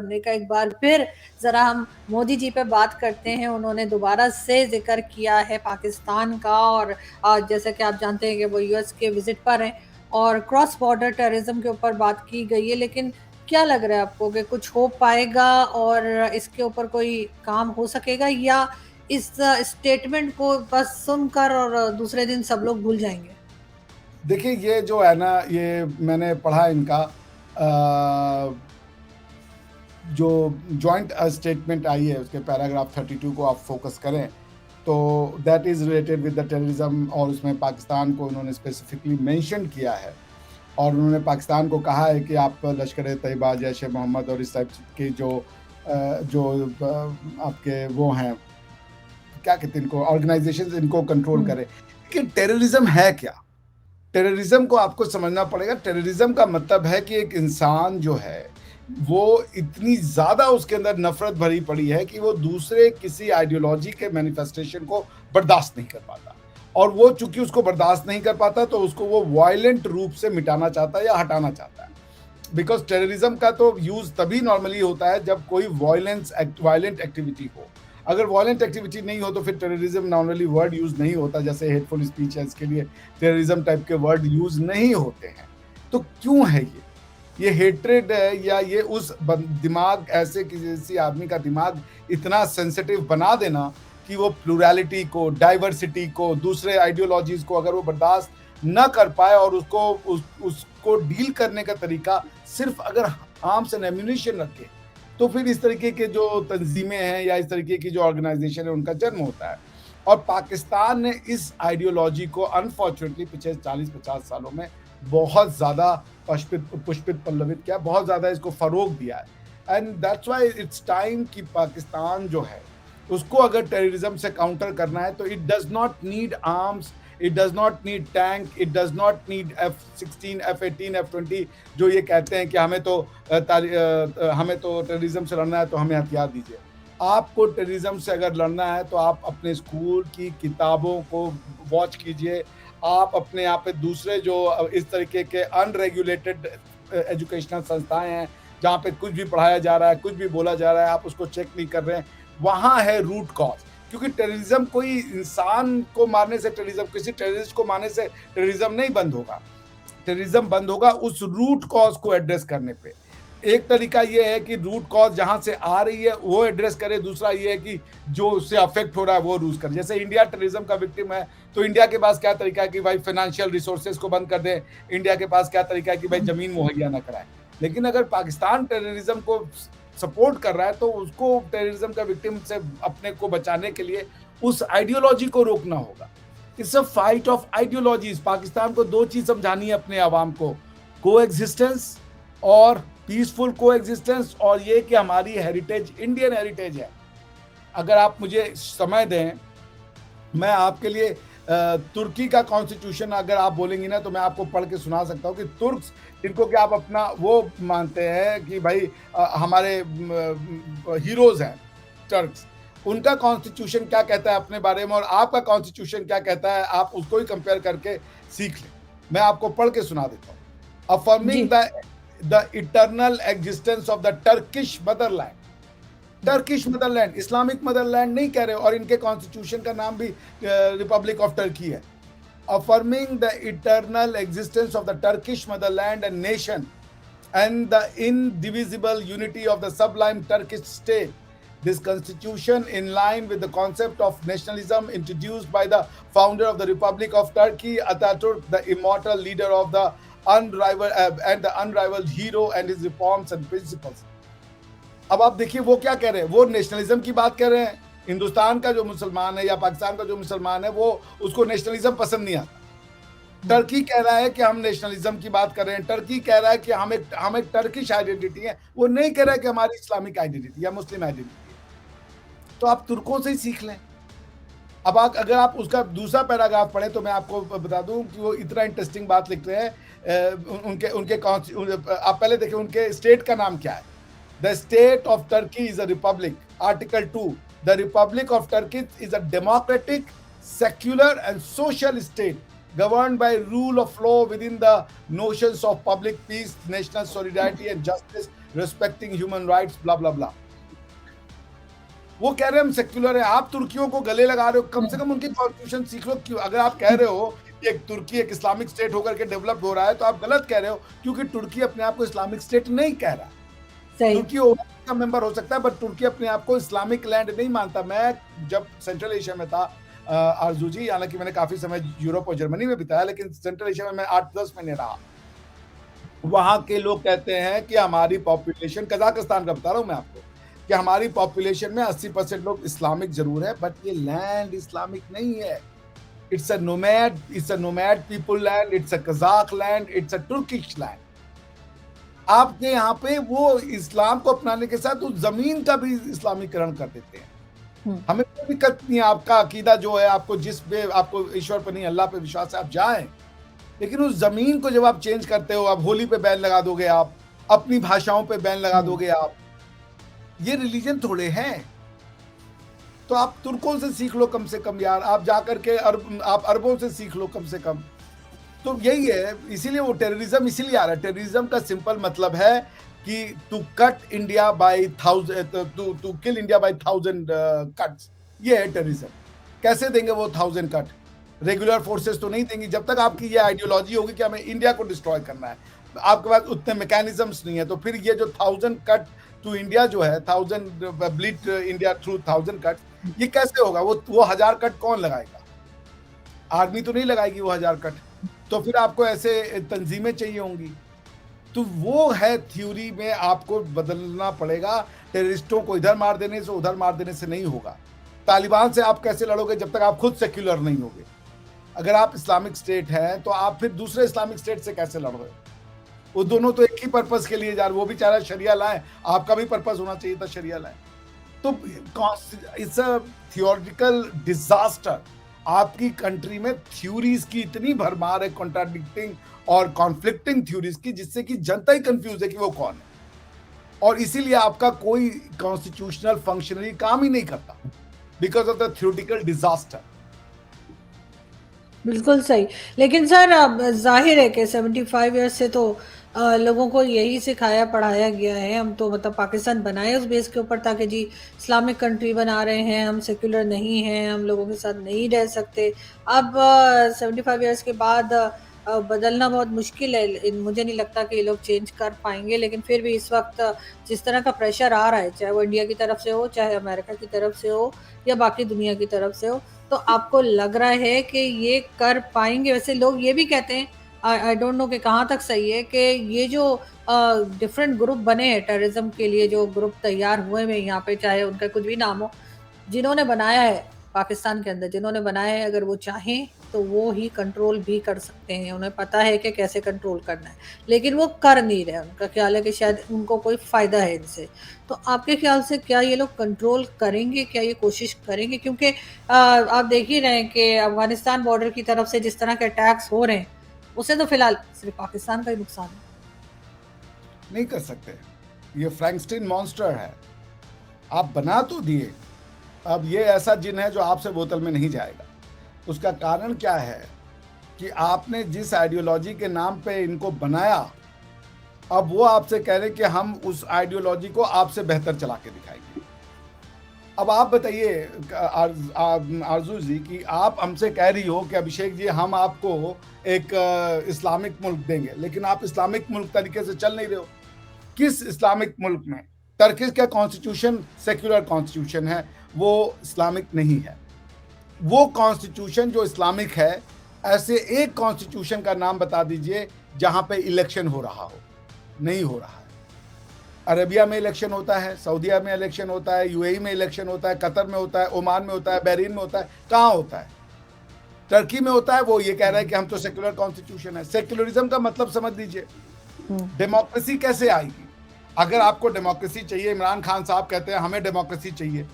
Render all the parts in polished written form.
करने का एक बार फिर ज़रा हम मोदी जी पे बात करते हैं। उन्होंने दोबारा से ज़िक्र किया है पाकिस्तान का और जैसा कि आप जानते हैं कि वो यूएस के विज़िट पर हैं और क्रॉस बॉर्डर टेररिज़्म के ऊपर बात की गई है। लेकिन क्या लग रहा है आपको कि कुछ हो पाएगा और इसके ऊपर कोई काम हो सकेगा या इस स्टेटमेंट को बस सुनकर और दूसरे दिन सब लोग भूल जाएँगे? देखिए, ये जो है ना, ये मैंने पढ़ा इनका जो जॉइंट स्टेटमेंट आई है, उसके पैराग्राफ 32 को आप फोकस करें, तो that is related with the terrorism, और उसमें पाकिस्तान को उन्होंने स्पेसिफिकली मेंशन किया है। और उन्होंने पाकिस्तान को कहा है कि आप लश्कर-ए-तैयबा, जैश-ए-मोहम्मद और इस टाइप के आपके वो हैं, क्या कहते हैं इनको, ऑर्गेनाइजेशंस, इनको कंट्रोल करें। लेकिन टेररिज्म है क्या? टेररिज्म को आपको समझना पड़ेगा। टेररिज्म का मतलब है कि एक इंसान जो है, वो इतनी ज़्यादा उसके अंदर नफ़रत भरी पड़ी है कि वो दूसरे किसी आइडियोलॉजी के मैनिफेस्टेशन को बर्दाश्त नहीं कर पाता। और वो चूँकि उसको बर्दाश्त नहीं कर पाता, तो उसको वो वायलेंट रूप से मिटाना चाहता है या हटाना चाहता है। बिकॉज़ टेररिज्म का तो यूज़ तभी नॉर्मली होता है जब कोई वायलेंट एक्टिविटी हो। अगर वायलेंट एक्टिविटी नहीं हो तो फिर टेररिज्म नॉर्मली वर्ड यूज़ नहीं होता। जैसे हेटफुल स्पीच है, इसके लिए टेररिज्म टाइप के वर्ड यूज़ नहीं होते हैं। तो क्यों है ये हेट्रेड है, या ये उस दिमाग, ऐसे किसी आदमी का दिमाग इतना सेंसिटिव बना देना कि वो प्लुरैलिटी को, डाइवर्सिटी को, दूसरे आइडियोलॉजीज़ को अगर वो बर्दाश्त ना कर पाए, और उसको डील करने का तरीका सिर्फ अगर आर्म्स एंड एम्यूनिशन रखे, तो फिर इस तरीके के जो तंजीमें हैं या इस तरीके की जो ऑर्गेनाइजेशन है, उनका जन्म होता है। और पाकिस्तान ने इस आइडियोलॉजी को अनफॉर्चुनेटली पिछले 40-50 सालों में बहुत ज़्यादा पुष्पित पल्लवित किया, बहुत ज़्यादा इसको फ़रोग़ दिया है। And that's why it's time कि पाकिस्तान जो है, उसको अगर टेररिज्म से काउंटर करना है, तो it does not need arms, it does not need tank, it does not need F-16, F-18, F-20, जो ये कहते हैं कि हमें तो टेररिज्म से लड़ना है तो हमें हथियार दीजिए। आपको टेररिज्म से अगर लड़ना है, तो आप अपने स्कूल की किताबों को वॉच कीजिए। आप अपने यहाँ पे दूसरे जो इस तरीके के अनरेगुलेटेड एजुकेशनल संस्थाएँ हैं, जहाँ पे कुछ भी पढ़ाया जा रहा है, कुछ भी बोला जा रहा है, आप उसको चेक नहीं कर रहे हैं, वहाँ है रूट कॉज़। क्योंकि टेररिज्म कोई इंसान को मारने से, किसी टेररिस्ट को मारने से टेररिज्म नहीं बंद होगा। टेररिज्म बंद होगा उस रूट कॉज़ को एड्रेस करने पे। एक तरीका ये है कि रूट कॉज़ जहाँ से आ रही है वो एड्रेस करे, दूसरा ये है कि जो उससे अफेक्ट हो रहा है वो यूज़ करे। जैसे इंडिया टेररिज्म का विक्टिम है, तो इंडिया के पास क्या तरीका है कि भाई फाइनेंशियल रिसोर्सेज को बंद कर दें, इंडिया के पास क्या तरीका है कि भाई ज़मीन मुहैया ना कराएँ। लेकिन अगर पाकिस्तान टेररिज्म को सपोर्ट कर रहा है, तो उसको टेररिज्म का विक्टिम से अपने को बचाने के लिए उस आइडियोलॉजी को रोकना होगा। It's a fight of ideologies. Pakistan को 2 चीज़ समझानी है अपने अवाम को, कोएग्जिस्टेंस और पीसफुल कोएग्जिस्टेंस, और ये कि हमारी हेरिटेज इंडियन हेरिटेज है। अगर आप मुझे समय दें, मैं आपके लिए तुर्की का कॉन्स्टिट्यूशन अगर आप बोलेंगी ना, तो मैं आपको पढ़ के सुना सकता हूँ कि तुर्क्स, इनको क्या आप अपना वो मानते हैं कि भाई हमारे हीरोज़ हैं टर्क्स, उनका कॉन्स्टिट्यूशन क्या कहता है अपने बारे में और आपका कॉन्स्टिट्यूशन क्या कहता है, आप उसको ही कंपेयर करके सीख लें। मैं आपको पढ़ के सुना देता हूँ। अफर्मिंग जी। The eternal existence of the Turkish motherland. Turkish motherland, Islamic motherland नहीं कह रहे, और इनके कॉन्स्टिट्यूशन का नाम भी रिपब्लिक ऑफ टर्की है। Affirming the eternal existence of the Turkish motherland and nation and the indivisible unity of the sublime Turkish state. This constitution, in line with the concept of nationalism introduced by the founder of the Republic of Turkey, Ataturk, the immortal leader of the unrivaled hero, and his reforms and principles. अब आप देखिए वो क्या कह रहे हैं, वो nationalism की बात कर रहे हैं। हिंदुस्तान का जो मुसलमान है या पाकिस्तान का जो मुसलमान है, वो उसको नेशनलिज्म पसंद नहीं आता। टर्की कह रहा है कि हम नेशनलिज्म की बात कर रहे हैं, टर्की कह रहा है कि हम एक टर्किश आइडेंटिटी है, वो नहीं कह रहा है कि हमारी इस्लामिक आइडेंटिटी या मुस्लिम आइडेंटिटी है। तो आप तुर्कों से ही सीख लें। अब अगर आप उसका दूसरा पैराग्राफ पढ़ें, तो मैं आपको बता दूं कि वो इतना इंटरेस्टिंग बात लिख रहे हैं। आप पहले देखिए उनके स्टेट का नाम क्या है। The state of Turkey is a republic. Article 2, the Republic of Turkey is a democratic, secular and social state governed by rule of law within the notions of public peace, national solidarity and justice, respecting human rights, blah blah blah. वो कह रहे हैं हम secular हैं, आप तुर्कियों को गले लगा रहे हो, कम से कम उनकी कॉन्स्टिट्यूशन सीख लो। क्यों? अगर आप कह रहे हो कि एक तुर्की एक इस्लामिक स्टेट होकर के डेवलप हो रहा है, तो आप गलत कह रहे हो, क्योंकि तुर्की अपने आप को इस्लामिक स्टेट नहीं कह रहा। सही। तुर्की ओआईसी का मेंबर हो सकता है, बट तुर्की अपने आप को इस्लामिक लैंड नहीं मानता। मैं जब सेंट्रल एशिया में था, आरजू जी, हालांकि मैंने काफी समय यूरोप और जर्मनी में बिताया, लेकिन सेंट्रल एशिया में मैं 8-10 महीने रहा। वहां के लोग कहते हैं कि हमारी पॉपुलेशन, कजाकिस्तान का बता रहा हूं मैं आपको, कि हमारी पॉपुलेशन में 80% लोग इस्लामिक जरूर है, बट ये लैंड इस्लामिक नहीं है। It's a nomad people land, it's a Kazakh land, it's a Turkish land. आपके यहाँ पे वो इस्लाम को अपनाने के साथ उस जमीन का भी इस्लामीकरण कर देते हैं। हमें कोई दिक्कत नहीं है, आपका अकीदा जो है, आपको जिस पे, आपको ईश्वर पे नहीं अल्लाह पे विश्वास है, आप जाएं, लेकिन उस जमीन को जब आप चेंज करते हो, आप होली पे बैन लगा दोगे, आप अपनी भाषाओं पे बैन लगा दोगे, आप, ये रिलीजन थोड़े हैं। तो आप तुर्कों से सीख लो कम से कम यार, आप जाकर के आप अरबों से सीख लो कम से कम। तो यही है, इसीलिए वो टेररिज्म इसीलिए आ रहा है। टेररिज्म का सिंपल मतलब है कि to cut India by 1000, to kill India by 1000 cuts, ये है टेररिज्म। कैसे देंगे वो 1000 कट? रेगुलर फोर्सेस तो नहीं देंगी। जब तक आपकी ये आइडियोलॉजी होगी कि हमें इंडिया को डिस्ट्रॉय करना है, आपके पास उतने मैकेनिज्म्स नहीं है, तो फिर ये जो 1000 कट टू इंडिया जो है, 1000 ब्लीड इंडिया थ्रू 1000 कट, ये कैसे होगा? वो 1000 कट कौन लगाएगा? आर्मी तो नहीं लगाएगी वो 1000 कट, तो फिर आपको ऐसे तंजीमें चाहिए होंगी। तो वो है थ्योरी में आपको बदलना पड़ेगा। टेररिस्टों को इधर मार देने से, उधर मार देने से नहीं होगा। तालिबान से आप कैसे लड़ोगे जब तक आप खुद सेक्युलर नहीं होगे? अगर आप इस्लामिक स्टेट हैं, तो आप फिर दूसरे इस्लामिक स्टेट से कैसे लड़ रहे हो? वो दोनों तो एक ही पर्पस के लिए जा रहे, वो भी चाह रहा शरिया लाए, आपका भी पर्पस होना चाहिए था शरिया लाए। तो इट्स अ थियोरिटिकल डिजास्टर। आपकी कंट्री में थ्योरीज की इतनी भरमार है, कॉन्ट्राडिक्टिंग और कॉन्फ्लिक्टिंग थ्योरीज की, जिससे कि जनता ही कंफ्यूज है कि वो कौन है, और इसीलिए आपका कोई कॉन्स्टिट्यूशनल फंक्शनरी काम ही नहीं करता, because of the theoretical disaster. बिल्कुल सही। लेकिन सर अब ज़ाहिर है कि 75 ईयर्स से तो लोगों को यही सिखाया पढ़ाया गया है। हम तो मतलब पाकिस्तान बनाए उस बेस के ऊपर ताकि जी इस्लामिक कंट्री बना रहे हैं, हम सेक्युलर नहीं हैं, हम लोगों के साथ नहीं रह सकते। अब 75 ईयर्स के बाद बदलना बहुत मुश्किल है। मुझे नहीं लगता कि ये लोग चेंज कर पाएंगे, लेकिन फिर भी इस वक्त जिस तरह का प्रेशर आ रहा है, चाहे वो इंडिया की तरफ से हो, चाहे अमेरिका की तरफ से हो, या बाकी दुनिया की तरफ से हो, तो आपको लग रहा है कि ये कर पाएंगे? वैसे लोग ये भी कहते हैं, आई डोंट नो कि कहाँ तक सही है, कि ये जो डिफरेंट ग्रुप बने हैं टेररिज्म के लिए, जो ग्रुप तैयार हुए हैं यहाँ पे, चाहे उनका कुछ भी नाम हो, जिन्होंने बनाया है पाकिस्तान के अंदर, जिन्होंने बनाया है, अगर वो चाहें तो वो ही कंट्रोल भी कर सकते हैं। उन्हें पता है कि कैसे कंट्रोल करना है, लेकिन वो कर नहीं रहे। उनका ख्याल है कि शायद उनको कोई फ़ायदा है इनसे। तो आपके ख्याल से क्या ये लोग कंट्रोल करेंगे? क्या ये कोशिश करेंगे? क्योंकि आप देख ही रहे हैं कि अफ़गानिस्तान बॉर्डर की तरफ से जिस तरह के अटैक्स हो रहे हैं, उससे तो फ़िलहाल सिर्फ़ पाकिस्तान का ही नुकसान है। नहीं कर सकते, ये फ्रैंकस्टीन मॉन्स्टर है। आप बना तो दिए, अब ये ऐसा जिन है जो आपसे बोतल में नहीं जाएगा। उसका कारण क्या है कि आपने जिस आइडियोलॉजी के नाम पे इनको बनाया, अब वो आपसे कह रहे हैं कि हम उस आइडियोलॉजी को आपसे बेहतर चला के दिखाएंगे। अब आप बताइए आरजू जी, कि आप हमसे कह रही हो कि अभिषेक जी हम आपको एक इस्लामिक मुल्क देंगे, लेकिन आप इस्लामिक मुल्क तरीके से चल नहीं रहे हो। किस इस्लामिक मुल्क में? टर्किश का कॉन्स्टिट्यूशन सेक्युलर कॉन्स्टिट्यूशन है, वो इस्लामिक नहीं है। वो कॉन्स्टिट्यूशन जो इस्लामिक है, ऐसे एक कॉन्स्टिट्यूशन का नाम बता दीजिए जहां पे इलेक्शन हो रहा हो। नहीं हो रहा है। अरेबिया में इलेक्शन होता है, सऊदीया में इलेक्शन होता है, यूएई में इलेक्शन होता है, कतर में होता है, ओमान में होता है, बहरीन में होता है। कहाँ होता है? टर्की में होता है। वो ये कह रहा है कि हम तो सेक्युलर कॉन्स्टिट्यूशन है। सेक्युलरिज्म का मतलब समझ लीजिए। डेमोक्रेसी कैसे आएगी? अगर आपको डेमोक्रेसी चाहिए, इमरान खान साहब कहते हैं हमें डेमोक्रेसी चाहिए,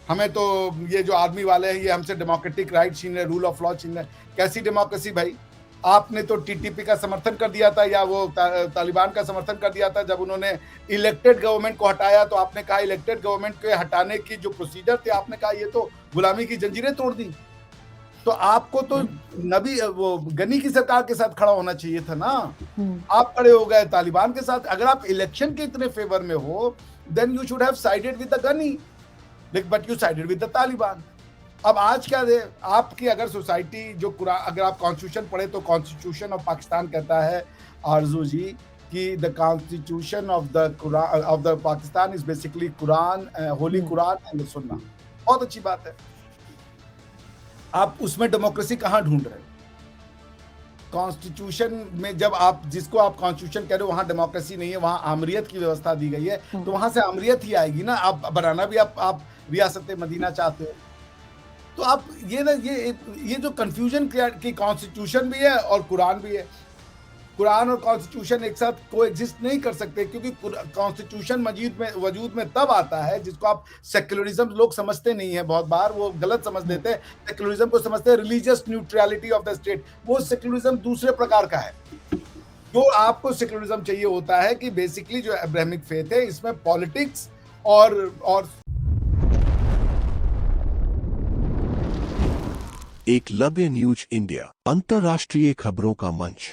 हमें तो ये जो आर्मी वाले हैं ये हमसे डेमोक्रेटिक राइट छीन रहे, रूल ऑफ लॉ छीन रहे। कैसी डेमोक्रेसी भाई? आपने तो टीटीपी का समर्थन कर दिया था, या वो तालिबान का समर्थन कर दिया था। जब उन्होंने इलेक्टेड गवर्नमेंट को हटाया, तो आपने कहा इलेक्टेड गवर्नमेंट के हटाने की जो प्रोसीजर थे, आपने कहा ये तो गुलामी की जंजीरें तोड़ दी। तो आपको तो नबी वो गनी की सरकार के साथ खड़ा होना चाहिए था ना। आप खड़े हो गए तालिबान के साथ। अगर आप इलेक्शन के इतने फेवर में हो, then you should have sided with the Ghani, but you sided with the Taliban. अब आज क्या है, आपकी अगर सोसाइटी जो अगर आप कॉन्स्टिट्यूशन पढ़े तो कॉन्स्टिट्यूशन ऑफ पाकिस्तान कहता है आरजू जी कि the constitution of the Pakistan is basically Quran, Holi Quran and सुन्ना। बहुत अच्छी बात है। आप उसमें डेमोक्रेसी कहाँ ढूंढ रहे हैं? कॉन्स्टिट्यूशन में जब आप जिसको आप कॉन्स्टिट्यूशन कह रहे हो वहां डेमोक्रेसी नहीं है, वहां आमरियत की व्यवस्था दी गई है, तो वहां से आमरियत ही आएगी ना। आप बनाना भी आप रियासत मदीना चाहते हो, तो आप ये जो कंफ्यूजन कि कॉन्स्टिट्यूशन भी है और कुरान भी है। कुरान और कॉन्स्टिट्यूशन एक साथ कोएग्जिस्ट नहीं कर सकते, क्योंकि कॉन्स्टिट्यूशन वजूद में तब आता है जिसको आप सेक्युलरिज्म लोग समझते नहीं है, बहुत बार वो गलत समझ लेते हैं। सेक्युलरिज्म को समझते हैं religious neutrality of the state, वो सेक्युलरिज्म दूसरे प्रकार का है। जो आपको सेक्युलरिज्म चाहिए होता है कि बेसिकली जो अब्राहमिक फेथ है इसमें पॉलिटिक्स और एकलव्य न्यूज इंडिया, अंतर्राष्ट्रीय खबरों का मंच।